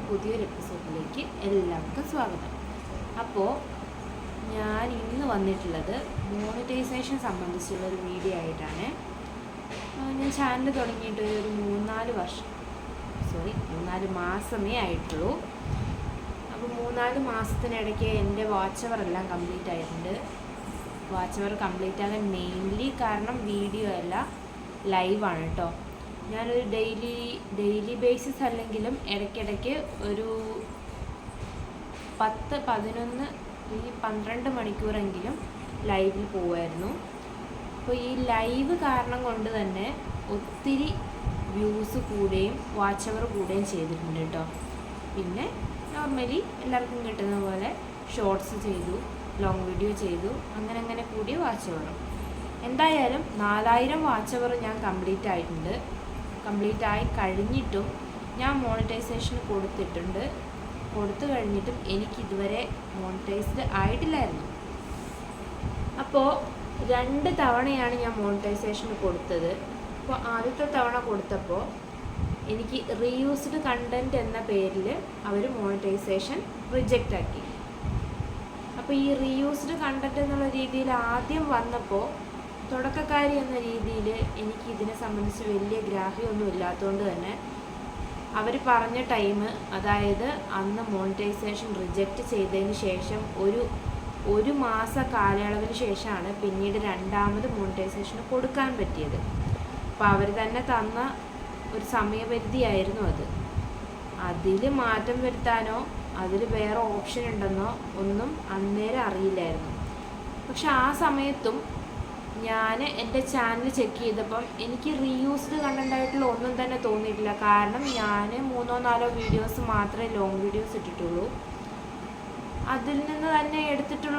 പുതിയൊരു എപ്പിസോഡിലേക്ക് എല്ലാവർക്കും സ്വാഗതം. അപ്പോൾ ഞാൻ ഇന്ന് വന്നിട്ടുള്ളത് മോണിറ്റൈസേഷൻ സംബന്ധിച്ചുള്ളൊരു വീഡിയോ ആയിട്ടാണ്. ഞാൻ ചാനൽ തുടങ്ങിയിട്ട് ഒരു 3-4 മാസമേ ആയിട്ടുള്ളൂ. അപ്പോൾ 3-4 മാസത്തിനിടയ്ക്ക് എൻ്റെ വാച്ച് അവർ എല്ലാം കംപ്ലീറ്റ് ആയിട്ടുണ്ട്. വാച്ച് അവർ കംപ്ലീറ്റ് ആകാൻ മെയിൻലി കാരണം വീഡിയോ അല്ല, ലൈവാണ് കേട്ടോ. ഞാനൊരു ഡെയിലി ബേസിസ് അല്ലെങ്കിലും ഇടയ്ക്കിടയ്ക്ക് ഒരു 10-12 മണിക്കൂറെങ്കിലും ലൈവിൽ പോവായിരുന്നു. അപ്പോൾ ഈ ലൈവ് കാരണം കൊണ്ട് തന്നെ ഒത്തിരി വ്യൂസ് കൂടുകയും വാച്ച് അവർ കൂടുകയും ചെയ്തിട്ടുണ്ട് കേട്ടോ. പിന്നെ നോർമലി എല്ലാവർക്കും കിട്ടുന്ന പോലെ ഷോർട്സ് ചെയ്തു, ലോങ് വീഡിയോ ചെയ്തു, അങ്ങനെ കൂടിയ വാച്ച് അവറും. എന്തായാലും 4000 വാച്ച് അവർ ഞാൻ കംപ്ലീറ്റ് ആയി കഴിഞ്ഞിട്ടും ഞാൻ മോണിറ്റൈസേഷൻ കൊടുത്തു കഴിഞ്ഞിട്ടും എനിക്ക് ഇതുവരെ മോണിറ്റൈസ്ഡ് ആയിട്ടില്ലായിരുന്നു. അപ്പോൾ 2 തവണയാണ് ഞാൻ മോണിറ്റൈസേഷന് കൊടുത്തത്. അപ്പോൾ ആദ്യത്തെ തവണ കൊടുത്തപ്പോൾ എനിക്ക് റീയൂസ്ഡ് കണ്ടൻറ്റ് എന്ന പേരിൽ അവർ മോണിറ്റൈസേഷൻ റിജക്റ്റ് ആക്കി. അപ്പോൾ ഈ റീയൂസ്ഡ് കണ്ടൻറ്റ് എന്നുള്ള രീതിയിൽ ആദ്യം വന്നപ്പോൾ തുടക്കക്കാരി എന്ന രീതിയിൽ എനിക്ക് ഇതിനെ സംബന്ധിച്ച് വലിയ ഗ്രാഹ്യമൊന്നും ഇല്ലാത്തതുകൊണ്ട് തന്നെ അവർ പറഞ്ഞ ടൈം, അതായത് അന്ന് മോണിറ്റൈസേഷൻ റിജക്റ്റ് ചെയ്തതിന് ശേഷം ഒരു മാസ കാലയളവിന് ശേഷമാണ് പിന്നീട് രണ്ടാമത് മോണിറ്റൈസേഷന് കൊടുക്കാൻ പറ്റിയത്. അപ്പോൾ അവർ തന്നെ തന്ന ഒരു സമയപരിധിയായിരുന്നു അത്. അതിൽ മാറ്റം വരുത്താനോ അതിൽ വേറെ ഓപ്ഷൻ ഉണ്ടെന്നോ ഒന്നും അന്നേരം അറിയില്ലായിരുന്നു. പക്ഷെ ആ സമയത്തും ഞാൻ എൻ്റെ ചാനൽ ചെക്ക് ചെയ്തപ്പം എനിക്ക് റീയൂസ്ഡ് കണ്ടൻ്റ് ആയിട്ടുള്ള ഒന്നും തന്നെ തോന്നിയിട്ടില്ല. കാരണം ഞാൻ 3-4 വീഡിയോസ് മാത്രമേ ലോങ് വീഡിയോസ് ഇട്ടിട്ടുള്ളൂ. അതിൽ നിന്ന് തന്നെ എടുത്തിട്ടുള്ള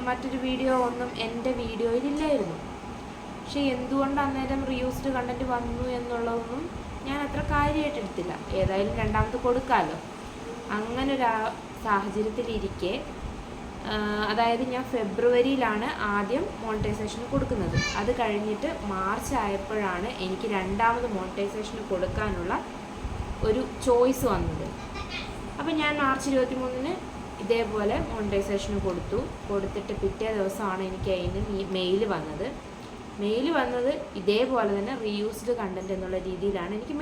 മറ്റൊരു വീഡിയോ ഒന്നും എൻ്റെ വീഡിയോയിലില്ലായിരുന്നു. പക്ഷെ എന്തുകൊണ്ട് അന്നേരം റീയൂസ്ഡ് കണ്ടൻറ്റ് വന്നു എന്നുള്ളതൊന്നും ഞാൻ അത്ര കാര്യമായിട്ട് എടുത്തില്ല. ഏതായാലും രണ്ടാമത് കൊടുക്കാമല്ലോ. അങ്ങനൊരു സാഹചര്യത്തിലിരിക്കെ, അതായത് ഞാൻ ഫെബ്രുവരിയിലാണ് ആദ്യം മോണിറ്റൈസേഷന് കൊടുക്കുന്നത്. അത് കഴിഞ്ഞിട്ട് മാർച്ച് ആയപ്പോഴാണ് എനിക്ക് രണ്ടാമത് മോണിറ്റൈസേഷന് കൊടുക്കാനുള്ള ഒരു ചോയ്സ് വന്നത്. അപ്പം ഞാൻ മാർച്ച് 23-ന് ഇതേപോലെ മോണിറ്റൈസേഷന് കൊടുത്തിട്ട് പിറ്റേ ദിവസമാണ് എനിക്ക് അതിന് മെയിൽ വന്നത് ഇതേപോലെ തന്നെ റീയൂസ്ഡ് കണ്ടൻറ്റ് എന്നുള്ള രീതിയിലാണ് എനിക്ക്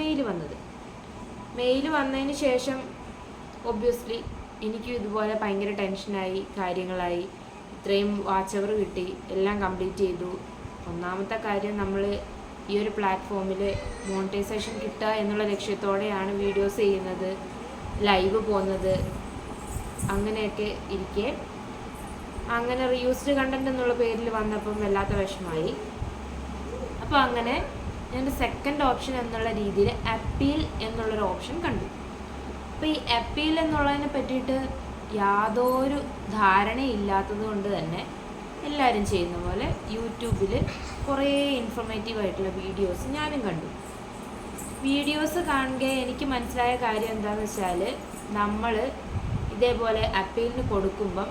മെയിൽ വന്നതിന് ശേഷം ഒബ്വിയസ്ലി എനിക്കും ഇതുപോലെ ഭയങ്കര ടെൻഷനായി, കാര്യങ്ങളായി. ഇത്രയും വാച്ച് അവർ കിട്ടി, എല്ലാം കംപ്ലീറ്റ് ചെയ്തു. ഒന്നാമത്തെ കാര്യം, നമ്മൾ ഈ ഒരു പ്ലാറ്റ്ഫോമിൽ മോണിറ്റൈസേഷൻ കിട്ടുക എന്നുള്ള ലക്ഷ്യത്തോടെയാണ് വീഡിയോസ് ചെയ്യുന്നത്, ലൈവ് പോകുന്നത്. അങ്ങനെയൊക്കെ ഇരിക്കെ അങ്ങനെ റീയൂസ്ഡ് കണ്ടൻറ്റ് എന്നുള്ള പേരിൽ വന്നപ്പം വല്ലാത്ത വിഷമമായി. അപ്പോൾ അങ്ങനെ ഞാൻ സെക്കൻഡ് ഓപ്ഷൻ എന്നുള്ള രീതിയിൽ അപ്പീൽ എന്നുള്ളൊരു ഓപ്ഷൻ കണ്ടു. അപ്പോൾ ഈ അപ്പീൽ എന്നുള്ളതിനെ പറ്റിയിട്ട് യാതൊരു ധാരണയില്ലാത്തത് കൊണ്ട് തന്നെ എല്ലാവരും ചെയ്യുന്ന പോലെ യൂട്യൂബിൽ കുറേ ഇൻഫോർമേറ്റീവായിട്ടുള്ള വീഡിയോസ് ഞാനും കണ്ടു. വീഡിയോസ് കാണുക എനിക്ക് മനസ്സിലായ കാര്യം എന്താണെന്ന് വെച്ചാൽ, നമ്മൾ ഇതേപോലെ അപ്പീലിന് കൊടുക്കുമ്പം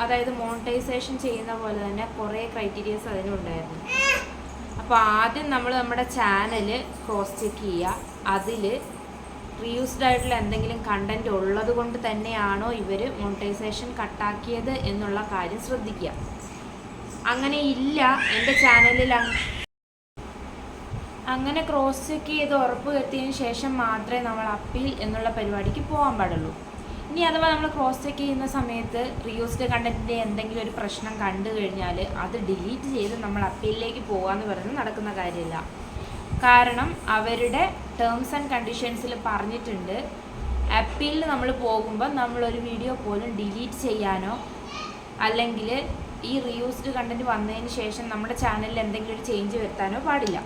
അതായത് മോണിറ്റൈസേഷൻ ചെയ്യുന്ന പോലെ തന്നെ കുറേ ക്രൈറ്റീരിയസ് അതിനുണ്ടായിരുന്നു. അപ്പോൾ ആദ്യം നമ്മൾ നമ്മുടെ ചാനൽ ക്രോസ് ചെക്ക് ചെയ്യുക. അതിൽ റീയൂസ്ഡ് ആയിട്ടുള്ള എന്തെങ്കിലും കണ്ടൻറ്റ് ഉള്ളത് കൊണ്ട് തന്നെയാണോ ഇവർ മോണിറ്റൈസേഷൻ കട്ടാക്കിയത് എന്നുള്ള കാര്യം ശ്രദ്ധിക്കുക. അങ്ങനെ ഇല്ല, എൻ്റെ ചാനലിൽ അങ്ങനെ ക്രോസ് ചെക്ക് ചെയ്ത് ഉറപ്പ് വരുത്തിയതിന് ശേഷം മാത്രമേ നമ്മൾ അപ്പീൽ എന്നുള്ള പരിപാടിക്ക് പോകാൻ പാടുള്ളൂ. ഇനി അഥവാ നമ്മൾ ക്രോസ് ചെക്ക് ചെയ്യുന്ന സമയത്ത് റീയൂസ്ഡ് കണ്ടൻറ്റിൻ്റെ എന്തെങ്കിലും ഒരു പ്രശ്നം കണ്ടു കഴിഞ്ഞാൽ അത് ഡിലീറ്റ് ചെയ്ത് നമ്മൾ അപ്പീലിലേക്ക് പോകാമെന്ന് പറയുന്നത് നടക്കുന്ന കാര്യമില്ല. കാരണം അവരുടെ ടേംസ് ആൻഡ് കണ്ടീഷൻസിൽ പറഞ്ഞിട്ടുണ്ട്, അപ്പീലിൽ നമ്മൾ പോകുമ്പോൾ നമ്മളൊരു വീഡിയോ പോലും ഡിലീറ്റ് ചെയ്യാനോ അല്ലെങ്കിൽ ഈ റീയൂസ്ഡ് കണ്ടൻറ്റ് വന്നതിന് ശേഷം നമ്മുടെ ചാനലിൽ എന്തെങ്കിലും ഒരു ചേഞ്ച് വരുത്താനോ പാടില്ല.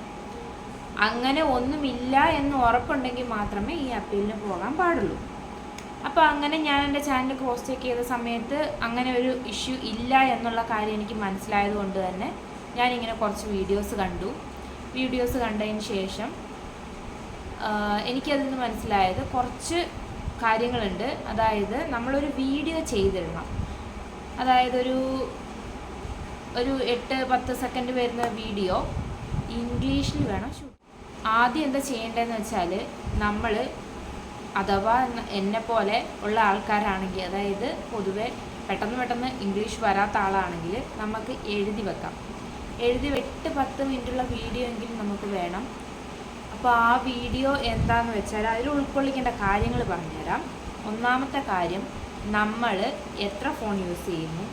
അങ്ങനെ ഒന്നുമില്ല എന്ന് ഉറപ്പുണ്ടെങ്കിൽ മാത്രമേ ഈ അപ്പീലിന് പോകാൻ പാടുള്ളൂ. അപ്പോൾ അങ്ങനെ ഞാൻ എൻ്റെ ചാനൽ ക്രോസ് ചെക്ക് ചെയ്ത സമയത്ത് അങ്ങനെ ഒരു ഇഷ്യൂ ഇല്ല എന്നുള്ള കാര്യം എനിക്ക് മനസ്സിലായത് കൊണ്ട് തന്നെ ഞാനിങ്ങനെ കുറച്ച് വീഡിയോസ് കണ്ടതിന് ശേഷം എനിക്കതിൽ നിന്ന് മനസ്സിലായത് കുറച്ച് കാര്യങ്ങളുണ്ട്. അതായത് നമ്മളൊരു വീഡിയോ ചെയ്തിടണം. അതായത് ഒരു 8-10 സെക്കൻഡ് വരുന്ന വീഡിയോ ഇംഗ്ലീഷിൽ വേണം ഷൂട്ട്. ആദ്യം എന്താ ചെയ്യേണ്ടതെന്ന് വെച്ചാൽ, നമ്മൾ അഥവാ എന്നെപ്പോലെ ഉള്ള ആൾക്കാരാണെങ്കിൽ, അതായത് പൊതുവെ പെട്ടെന്ന് ഇംഗ്ലീഷ് വരാത്ത ആളാണെങ്കിൽ നമുക്ക് എഴുതി വെക്കാം. 8-10 മിനിറ്റുള്ള വീഡിയോ എങ്കിലും നമുക്ക് വേണം. അപ്പോൾ ആ വീഡിയോ എന്താണെന്ന് വെച്ചാൽ അതിൽ ഉൾക്കൊള്ളിക്കേണ്ട കാര്യങ്ങൾ പറഞ്ഞുതരാം. ഒന്നാമത്തെ കാര്യം, നമ്മൾ എത്ര ഫോൺ യൂസ് ചെയ്യുന്നു,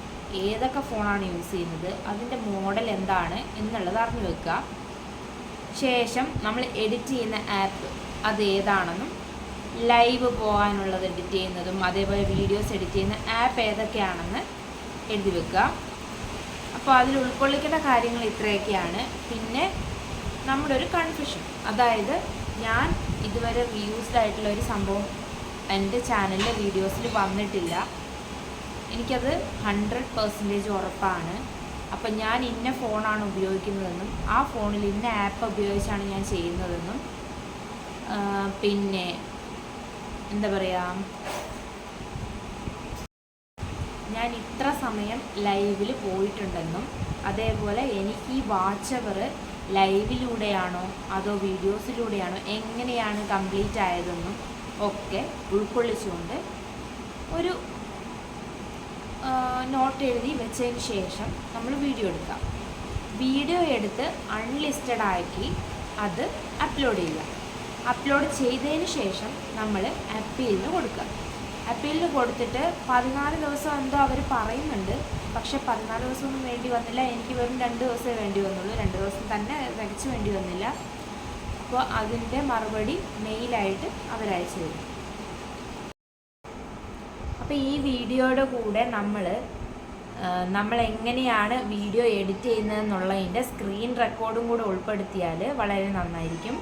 ഏതൊക്കെ ഫോണാണ് യൂസ് ചെയ്യുന്നത്, അതിൻ്റെ മോഡൽ എന്താണ് എന്നുള്ളത് അറിഞ്ഞു വെക്കുക. ശേഷം നമ്മൾ എഡിറ്റ് ചെയ്യുന്ന ആപ്പ് അത് ഏതാണെന്നും, ലൈവ് പോകാനുള്ളത് എഡിറ്റ് ചെയ്യുന്നതും അതേപോലെ വീഡിയോസ് എഡിറ്റ് ചെയ്യുന്ന ആപ്പ് ഏതൊക്കെയാണെന്ന് എഴുതി വെക്കുക. അപ്പോൾ അതിൽ ഉൾക്കൊള്ളിക്കേണ്ട കാര്യങ്ങൾ ഇത്രയൊക്കെയാണ്. പിന്നെ നമ്മുടെ ഒരു കൺഫ്യൂഷൻ, അതായത് ഞാൻ ഇതുവരെ റീയൂസ്ഡ് ആയിട്ടുള്ള ഒരു സംഭവം എൻ്റെ ചാനലിലെ വീഡിയോസിൽ വന്നിട്ടില്ല, എനിക്കത് 100% ഉറപ്പാണ്. അപ്പം ഞാൻ ഇന്ന ഫോണാണ് ഉപയോഗിക്കുന്നതെന്നും ആ ഫോണിൽ ഇന്ന ആപ്പ് ഉപയോഗിച്ചാണ് ഞാൻ ചെയ്യുന്നതെന്നും, പിന്നെ എന്താ പറയുക, ഞാൻ ഇത്ര സമയം ലൈവിൽ പോയിട്ടുണ്ടെന്നും, അതേപോലെ എനിക്ക് ഈ വാച്ച് അവർ ലൈവിലൂടെയാണോ അതോ വീഡിയോസിലൂടെയാണോ എങ്ങനെയാണ് കംപ്ലീറ്റ് ആയതെന്നും ഒക്കെ ഉൾക്കൊള്ളിച്ചുകൊണ്ട് ഒരു നോട്ട് എഴുതി വെച്ചതിന് ശേഷം നമ്മൾ വീഡിയോ എടുക്കാം. വീഡിയോ എടുത്ത് അൺലിസ്റ്റഡ് ആക്കി അത് അപ്ലോഡ് ചെയ്യുക. അപ്ലോഡ് ചെയ്തതിന് ശേഷം നമ്മൾ അപ്പീലിന് കൊടുക്കുക. അപ്പീലിന് കൊടുത്തിട്ട് 14 ദിവസം എന്തോ അവർ പറയുന്നുണ്ട്, പക്ഷെ 14 ദിവസമൊന്നും വേണ്ടി വന്നില്ല. എനിക്ക് വെറും 2 ദിവസമേ വേണ്ടി വന്നുള്ളൂ. 2 ദിവസം തന്നെ തികച്ചു വേണ്ടി വന്നില്ല. അപ്പോൾ അതിൻ്റെ മറുപടി മെയിലായിട്ട് അവരയച്ചു തരും. അപ്പോൾ ഈ വീഡിയോയുടെ കൂടെ നമ്മൾ എങ്ങനെയാണ് വീഡിയോ എഡിറ്റ് ചെയ്യുന്നതെന്നുള്ളതിൻ്റെ സ്ക്രീൻ റെക്കോർഡും കൂടെ ഉൾപ്പെടുത്തിയാൽ വളരെ നന്നായിരിക്കും.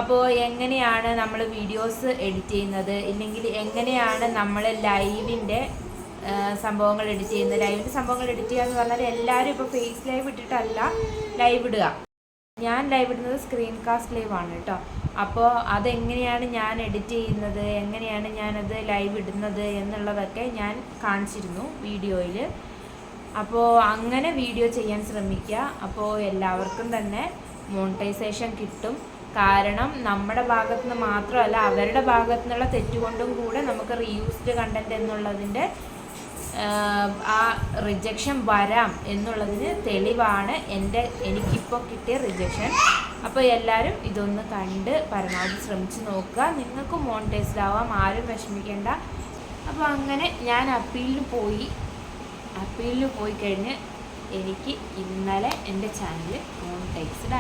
അപ്പോൾ എങ്ങനെയാണ് നമ്മൾ വീഡിയോസ് എഡിറ്റ് ചെയ്യുന്നത്, ഇല്ലെങ്കിൽ എങ്ങനെയാണ് നമ്മൾ ലൈവിൻ്റെ സംഭവങ്ങൾ എഡിറ്റ് ചെയ്യുന്നത്. ലൈവിൻ്റെ സംഭവങ്ങൾ എഡിറ്റ് ചെയ്യുക എന്ന് പറഞ്ഞാൽ എല്ലാവരും ഇപ്പോൾ ഫേസ് ലൈവ് ഇട്ടിട്ടല്ല ലൈവ് ഇടുക. ഞാൻ ലൈവ് ഇടുന്നത് സ്ക്രീൻ കാസ്റ്റ് ലൈവ് ആണ് കേട്ടോ. അപ്പോൾ അതെങ്ങനെയാണ് ഞാൻ എഡിറ്റ് ചെയ്യുന്നത്, എങ്ങനെയാണ് ഞാനത് ലൈവ് ഇടുന്നത് എന്നുള്ളതൊക്കെ ഞാൻ കാണിച്ചിരുന്നു വീഡിയോയിൽ. അപ്പോൾ അങ്ങനെ വീഡിയോ ചെയ്യാൻ ശ്രമിക്കുക. അപ്പോൾ എല്ലാവർക്കും തന്നെ മോണിറ്റൈസേഷൻ കിട്ടും. കാരണം നമ്മുടെ ഭാഗത്തു നിന്ന് മാത്രമല്ല, അവരുടെ ഭാഗത്തു നിന്നുള്ള തെറ്റുകൊണ്ടും കൂടെ നമുക്ക് റീയൂസ്ഡ് കണ്ടൻറ്റ് എന്നുള്ളതിൻ്റെ ആ റിജക്ഷൻ വരാം എന്നുള്ളതിന് തെളിവാണ് എനിക്കിപ്പോൾ കിട്ടിയ റിജക്ഷൻ. അപ്പോൾ എല്ലാവരും ഇതൊന്ന് കണ്ട് പരമാവധി ശ്രമിച്ച് നോക്കുക. നിങ്ങൾക്കും മോണിറ്റൈസ്ഡ് ആവാം, ആരും വിഷമിക്കേണ്ട. അപ്പോൾ അങ്ങനെ ഞാൻ അപ്പീലിന് പോയി കഴിഞ്ഞ് എനിക്ക് ഇന്നലെ എൻ്റെ ചാനൽ മോണിറ്റൈസ്ഡ്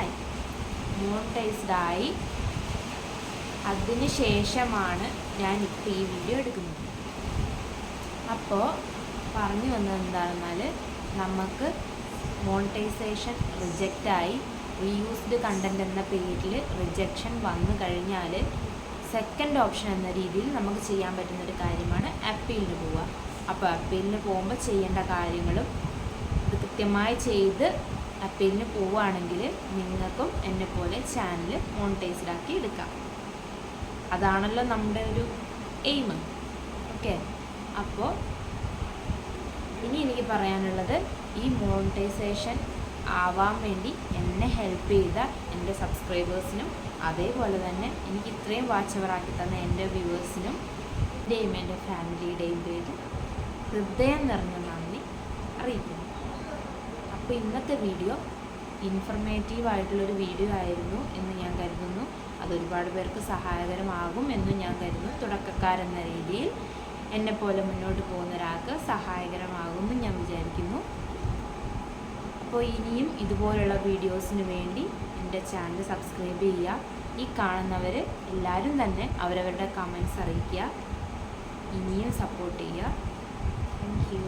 ആയി. അതിന് ശേഷമാണ് ഞാനിപ്പോൾ ഈ വീഡിയോ എടുക്കുന്നത്. അപ്പോൾ പറഞ്ഞു വന്നത് എന്താണെന്നാൽ, നമുക്ക് മോണിറ്റൈസേഷൻ റിജക്റ്റായി റീയൂസ്ഡ് കണ്ടൻറ്റ് എന്ന പേരിൽ റിജക്ഷൻ വന്നു കഴിഞ്ഞാൽ സെക്കൻഡ് ഓപ്ഷൻ എന്ന രീതിയിൽ നമുക്ക് ചെയ്യാൻ പറ്റുന്നൊരു കാര്യമാണ് അപ്പീലിന് പോവുക. അപ്പോൾ അപ്പീലിന് പോകുമ്പോൾ ചെയ്യേണ്ട കാര്യങ്ങളും ഇത് കൃത്യമായി ചെയ്ത് അപ്പീലിന് പോവുകയാണെങ്കിൽ നിങ്ങൾക്കും എന്നെപ്പോലെ ചാനൽ മോണിറ്റൈസ്ഡ് ആക്കി എടുക്കാം. അതാണല്ലോ നമ്മുടെ ഒരു എയിം. ഓക്കെ, അപ്പോൾ ഇനി എനിക്ക് പറയാനുള്ളത്, ഈ മോണിറ്റൈസേഷൻ ആവാൻ വേണ്ടി എന്നെ ഹെൽപ്പ് ചെയ്ത എൻ്റെ സബ്സ്ക്രൈബേഴ്സിനും അതേപോലെ തന്നെ എനിക്ക് ഇത്രയും വാച്ച് അവർ ആക്കി തന്ന എൻ്റെ വ്യൂവേഴ്സിനും എൻ്റെയും എൻ്റെ ഫാമിലിയുടെയും പേരിൽ ഹൃദയം നിറഞ്ഞ നന്ദി അറിയിക്കുന്നു. അപ്പോൾ ഇന്നത്തെ വീഡിയോ ഇൻഫർമേറ്റീവായിട്ടുള്ളൊരു വീഡിയോ ആയിരുന്നു എന്ന് ഞാൻ കരുതുന്നു. അതൊരുപാട് പേർക്ക് സഹായകരമാകും എന്ന് ഞാൻ കരുതുന്നു. തുടക്കക്കാരെന്ന രീതിയിൽ എന്നെപ്പോലെ മുന്നോട്ട് പോകുന്ന ഒരാൾക്ക് സഹായകരമാകുമെന്ന് ഞാൻ വിചാരിക്കുന്നു. അപ്പോൾ ഇനിയും ഇതുപോലുള്ള വീഡിയോസിന് വേണ്ടി എൻ്റെ ചാനൽ സബ്സ്ക്രൈബ് ചെയ്യുക. ഈ കാണുന്നവർ എല്ലാവരും തന്നെ അവരവരുടെ കമൻറ്റ്സ് അറിയിക്കുക. ഇനിയും സപ്പോർട്ട് ചെയ്യുക. Thank you.